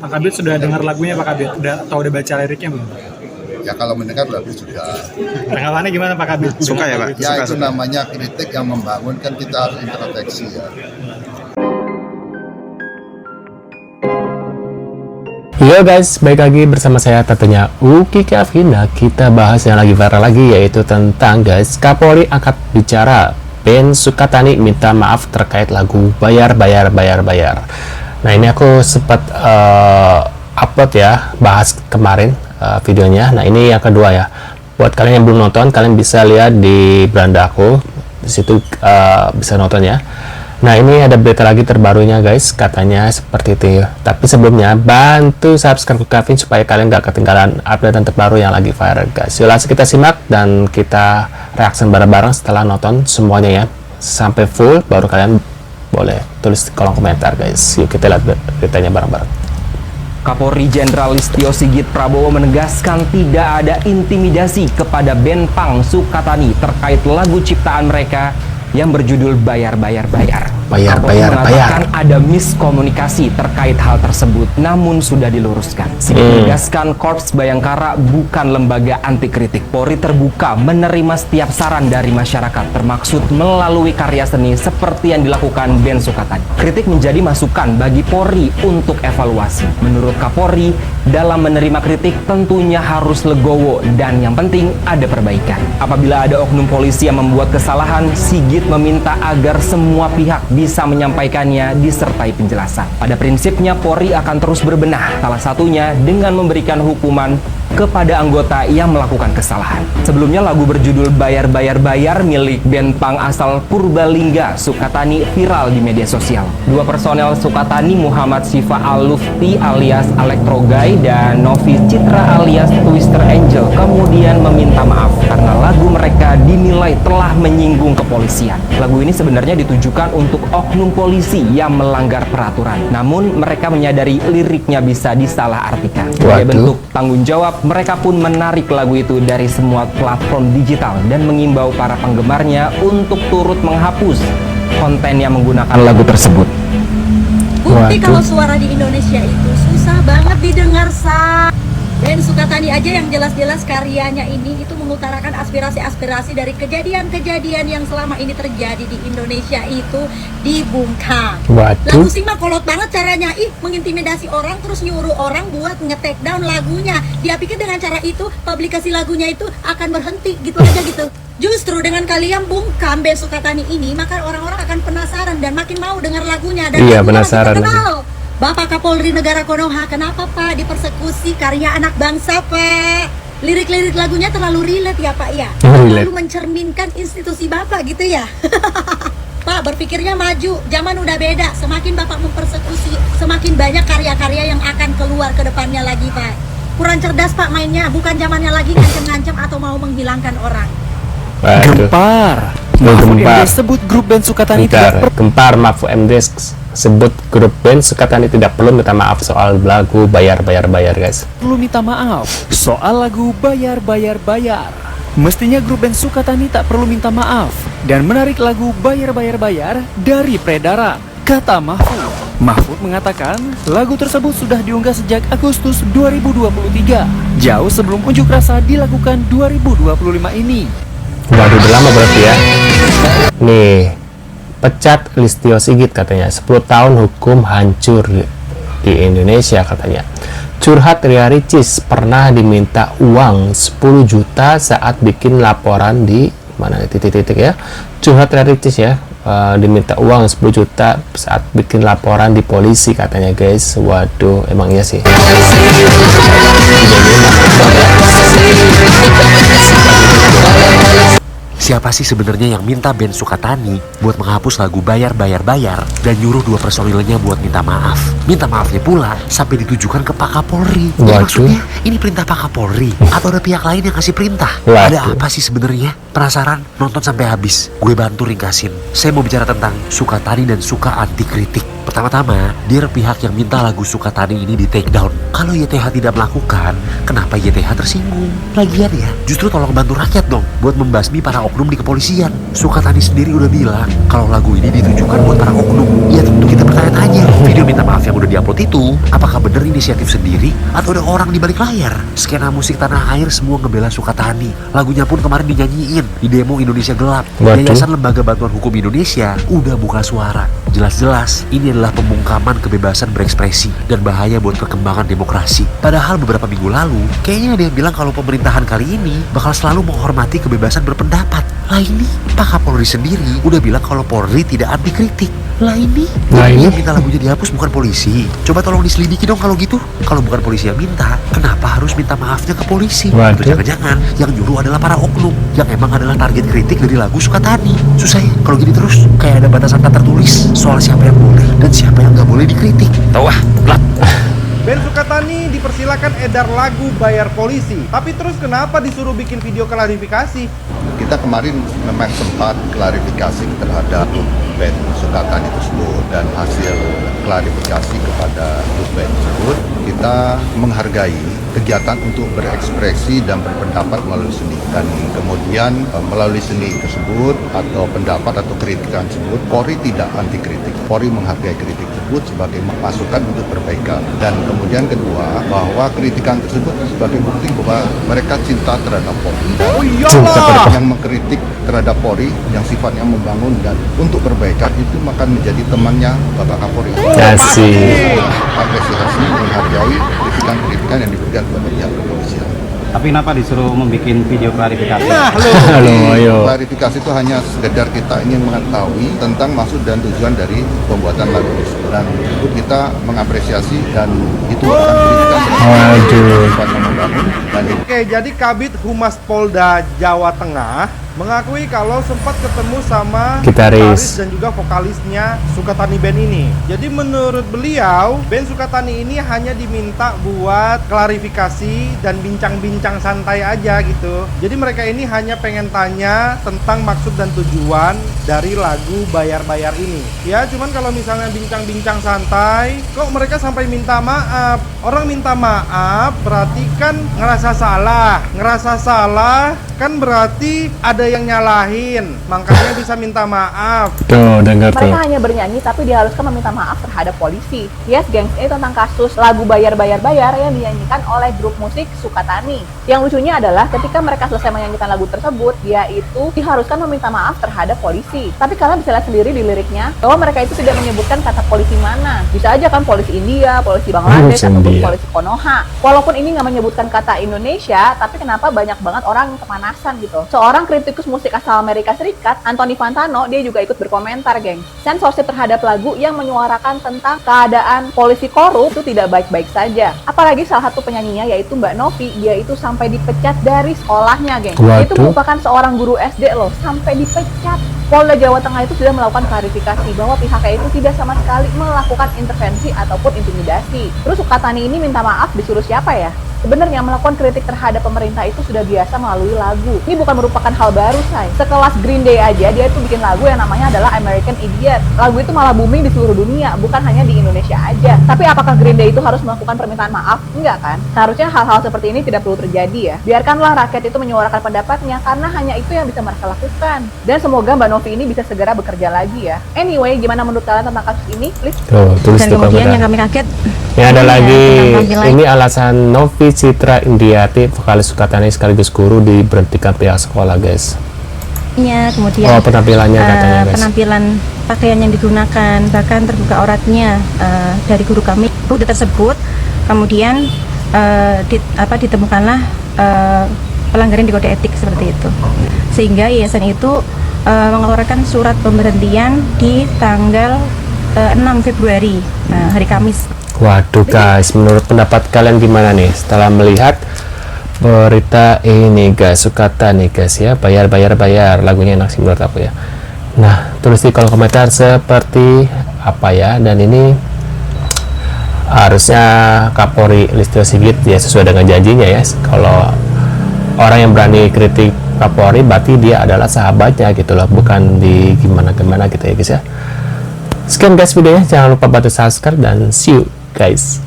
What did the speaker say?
Pak Kabit sudah dengar lagunya Pak Kabit? Udah baca liriknya belum? Ya kalau mendengar lagu sudah. Tanggapannya gimana Pak Kabit? Suka ya Pak? Ya itu Suka. namanya kritik yang membangun, kan kita harus introspeksi ya. Yo guys, balik lagi bersama saya tentunya Uki Kavina. Kita bahas yang lagi viral lagi, yaitu tentang guys, Kapolri angkat bicara Ben Sukatani minta maaf terkait lagu Bayar. Nah ini aku sempat upload ya, bahas kemarin videonya. Nah ini yang kedua ya, buat kalian yang belum nonton, kalian bisa lihat di beranda aku, di situ bisa nonton ya. Nah ini ada berita lagi terbarunya guys, katanya seperti itu. Tapi sebelumnya bantu subscribe ke Kavin supaya kalian gak ketinggalan update terbaru yang lagi viral guys. Yuk langsung kita simak dan kita reaksi bareng-bareng setelah nonton semuanya ya, sampai full. Baru kalian boleh tulis di kolom komentar guys. Yuk kita lihat beritanya bareng-bareng. Kapolri Jenderal Listio Sigit Prabowo menegaskan tidak ada intimidasi kepada band punk Sukatani terkait lagu ciptaan mereka yang berjudul Bayar. Kapolri mengatakan ada miskomunikasi terkait hal tersebut, namun sudah diluruskan. Sigit menegaskan Korps Bayangkara bukan lembaga anti kritik. Polri terbuka menerima setiap saran dari masyarakat, termaksud melalui karya seni seperti yang dilakukan band Sukatani. Kritik menjadi masukan bagi Polri untuk evaluasi. Menurut Kapolri, dalam menerima kritik tentunya harus legowo dan yang penting ada perbaikan. Apabila ada oknum polisi yang membuat kesalahan, Sigit meminta agar semua pihak bisa menyampaikannya disertai penjelasan. Pada prinsipnya Polri akan terus berbenah, salah satunya dengan memberikan hukuman kepada anggota yang melakukan kesalahan. Sebelumnya lagu berjudul Bayar milik band punk asal Purbalingga Sukatani viral di media sosial. Dua personel Sukatani, Muhammad Sifa Al-Lufti alias Elektrogai dan Novi Citra alias Twister Angel, kemudian meminta maaf karena lagu mereka dinilai telah menyinggung kepolisian. Lagu ini sebenarnya ditujukan untuk oknum polisi yang melanggar peraturan, namun mereka menyadari liriknya bisa disalahartikan. Sebagai bentuk tanggung jawab, mereka pun menarik lagu itu dari semua platform digital dan mengimbau para penggemarnya untuk turut menghapus konten yang menggunakan lagu tersebut. Bukti kalau suara di Indonesia itu susah banget didengar, Ben Sukatani aja yang jelas-jelas karyanya ini itu mengutarakan aspirasi-aspirasi dari kejadian-kejadian yang selama ini terjadi di Indonesia itu dibungkam. Lagu sing mah kolot banget caranya, mengintimidasi orang terus nyuruh orang buat nge-take down lagunya. Dia pikir dengan cara itu publikasi lagunya itu akan berhenti gitu aja gitu. Justru dengan kalian bungkam Ben Sukatani ini, maka orang-orang akan penasaran dan makin mau dengar lagunya dan penasaran. Bapak Kapolri Negara Konoha, kenapa Pak dipersekusi karya anak bangsa Pak? Lirik-lirik lagunya terlalu relate ya Pak ya? Terlalu mencerminkan institusi Bapak gitu ya? Pak berpikirnya maju, zaman udah beda. Semakin Bapak mempersekusi, semakin banyak karya-karya yang akan keluar ke depannya lagi Pak. Kurang cerdas Pak mainnya, bukan zamannya lagi ngancem-ngancem atau mau menghilangkan orang. Gempar. Mahfud MD sebut grup band Sukatani Gempar. Mahfud MD sebut grup band Sukatani tidak perlu minta maaf soal lagu Bayar guys. perlu minta maaf soal lagu Bayar. Mestinya grup band Sukatani tak perlu minta maaf dan menarik lagu Bayar dari peredaran, kata Mahfud. Mahfud mengatakan lagu tersebut sudah diunggah sejak Agustus 2023, jauh sebelum unjuk rasa dilakukan 2025 ini. Waduh, udah lama berarti ya. Nih, pecat Listio Sigit katanya, 10 tahun hukum hancur di Indonesia katanya. Curhat Ria Ricis pernah diminta uang 10 juta saat bikin laporan di mana titik-titik ya. Curhat Ria Ricis ya, diminta uang 10 juta saat bikin laporan di polisi katanya guys. Waduh, emang iya sih. Siapa sih sebenarnya yang minta band Sukatani buat menghapus lagu Bayar dan nyuruh dua personilnya buat minta maaf? Minta maafnya pula sampai ditujukan ke Pak Kapolri. Maksudnya ini perintah Pak Kapolri atau ada pihak lain yang kasih perintah? Ada apa sih sebenarnya? Penasaran? Nonton sampai habis. Gue bantu ringkasin. Saya mau bicara tentang Sukatani dan suka anti kritik. Pertama-tama, dear pihak yang minta lagu Sukatani ini di take down. Kalau YTH tidak melakukan, kenapa YTH tersinggung? Lagian ya, justru tolong bantu rakyat dong buat membasmi para oknum di kepolisian. Sukatani sendiri udah bilang kalau lagu ini ditujukan buat para oknum. Ya tentu kita bertanya-tanya, video minta maaf yang udah diupload itu, apakah bener inisiatif sendiri atau ada orang di balik layar? Skena musik tanah air semua ngebela Sukatani. Lagunya pun kemarin dinyanyiin di demo Indonesia Gelap. Yayasan Lembaga Bantuan Hukum Indonesia udah buka suara. Jelas-jelas ini adalah pembungkaman kebebasan berekspresi dan bahaya buat perkembangan demokrasi. Padahal beberapa minggu lalu, kayaknya ada yang bilang kalau pemerintahan kali ini bakal selalu menghormati kebebasan berpendapat. Lah ini, Pak Kapolri sendiri udah bilang kalau Polri tidak anti kritik. Lah ini yang minta lagunya dihapus bukan polisi. Coba tolong diselidiki dong kalau gitu. Kalau bukan polisi yang minta, kenapa harus minta maafnya ke polisi? Atau jangan-jangan yang nyuruh adalah para oknum yang emang adalah target kritik dari lagu Sukatani. Susah ya kalau gini terus, kayak ada batasan tak tertulis soal siapa yang boleh dan siapa yang nggak boleh dikritik. Tahu ah, gelap. Band Sukatani dipersilakan edar lagu bayar polisi. Tapi terus kenapa disuruh bikin video klarifikasi? Kita kemarin memang sempat klarifikasi terhadap band Sukatani tersebut, dan hasil klarifikasi kepada band tersebut, kita menghargai kegiatan untuk berekspresi dan berpendapat melalui seni, dan kemudian melalui seni tersebut atau pendapat atau kritikan tersebut, Polri tidak anti kritik. Polri menghargai kritik tersebut sebagai masukan untuk perbaikan, dan kemudian kedua, bahwa kritikan tersebut sebagai bukti bahwa mereka cinta terhadap Polri. Oh iyalah! Yang mengkritik terhadap Polri yang sifatnya membangun dan untuk perbaikan itu akan menjadi temannya Bapak Kapolri. Asik. Apresiasi menghargai kritikan-kritikan yang diberikan kepada pihak kepolisian. Tapi kenapa disuruh membuat video klarifikasi? Halo, ayo. Klarifikasi itu hanya sekedar kita ingin mengetahui tentang maksud dan tujuan dari pembuatan lagu tersebut, dan itu kita mengapresiasi, dan itu bukan kritikan sifatnya membangun. Oke, jadi Kabid Humas Polda Jawa Tengah mengakui kalau sempat ketemu sama Gitaris dan juga vokalisnya Sukatani Band ini. Jadi menurut beliau, band Sukatani ini hanya diminta buat klarifikasi dan bincang-bincang santai aja gitu. Jadi mereka ini hanya pengen tanya tentang maksud dan tujuan dari lagu Bayar-Bayar ini. Ya, cuman kalau misalnya bincang-bincang santai, kok mereka sampai minta maaf? Orang minta maaf berarti kan ngerasa salah. Ngerasa salah kan berarti ada yang nyalahin, makanya bisa minta maaf. Tuh, dengar tuh. Mereka hanya bernyanyi tapi diharuskan meminta maaf terhadap polisi. Yes, gengs, ini tentang kasus lagu Bayar-Bayar-Bayar yang dinyanyikan oleh grup musik Sukatani. Yang lucunya adalah ketika mereka selesai menyanyikan lagu tersebut, dia itu diharuskan meminta maaf terhadap polisi. Tapi kalian bisa lihat sendiri di liriknya bahwa mereka itu tidak menyebutkan kata polisi mana. Bisa aja kan polisi India, polisi Bangladesh, ataupun polisi Konoha. Walaupun ini nggak menyebutkan kata Indonesia, tapi kenapa banyak banget orang yang kepanasan gitu. Seorang kritikus musik asal Amerika Serikat, Anthony Fantano, dia juga ikut berkomentar, geng. Sensorship terhadap lagu yang menyuarakan tentang keadaan polisi korup itu tidak baik-baik saja. Apalagi salah satu penyanyinya yaitu Mbak Novi, dia itu sampai dipecat dari sekolahnya, geng. Dia itu merupakan seorang guru SD loh, sampai dipecat. Polda Jawa Tengah itu sudah melakukan klarifikasi bahwa pihaknya itu tidak sama sekali melakukan intervensi ataupun intimidasi. Terus Sukatani ini minta maaf disuruh siapa ya? Sebenarnya melakukan kritik terhadap pemerintah itu sudah biasa melalui lagu. Ini bukan merupakan hal baru, say. Sekelas Green Day aja, dia itu bikin lagu yang namanya adalah American Idiot. Lagu itu malah booming di seluruh dunia, bukan hanya di Indonesia aja. Tapi apakah Green Day itu harus melakukan permintaan maaf? Enggak kan? Seharusnya hal-hal seperti ini tidak perlu terjadi ya. Biarkanlah rakyat itu menyuarakan pendapatnya, karena hanya itu yang bisa mereka lakukan. Dan semoga Mbak Novi ini bisa segera bekerja lagi ya. Anyway, gimana menurut kalian tentang kasus ini? Please. Tuh, tulis dan kemudian yang kami kaget, ya ada lagi, ini alasan Novi Citra Indiati, vokalis Sukatani sekaligus guru, diberhentikan pihak sekolah, guys. Ya, kemudian penampilannya katanya, guys. Penampilan pakaian yang digunakan, bahkan terbuka auratnya dari guru kami. Bukti tersebut kemudian ditemukanlah pelanggaran di kode etik seperti itu, sehingga yayasan itu mengeluarkan surat pemberhentian di tanggal 6 Februari, hari Kamis. Waduh guys, menurut pendapat kalian gimana nih setelah melihat berita ini, guys? Sukatani, guys, ya, bayar lagunya enak sih menurut aku ya. Nah, tulis di kolom komentar seperti apa ya. Dan ini harusnya Kapolri Listio Sigit ya sesuai dengan janjinya ya. Kalau orang yang berani kritik Kapolri berarti dia adalah sahabatnya gitu loh, bukan di gimana gitu ya, guys ya. Sekian guys videonya, jangan lupa bantu subscribe dan see you guys.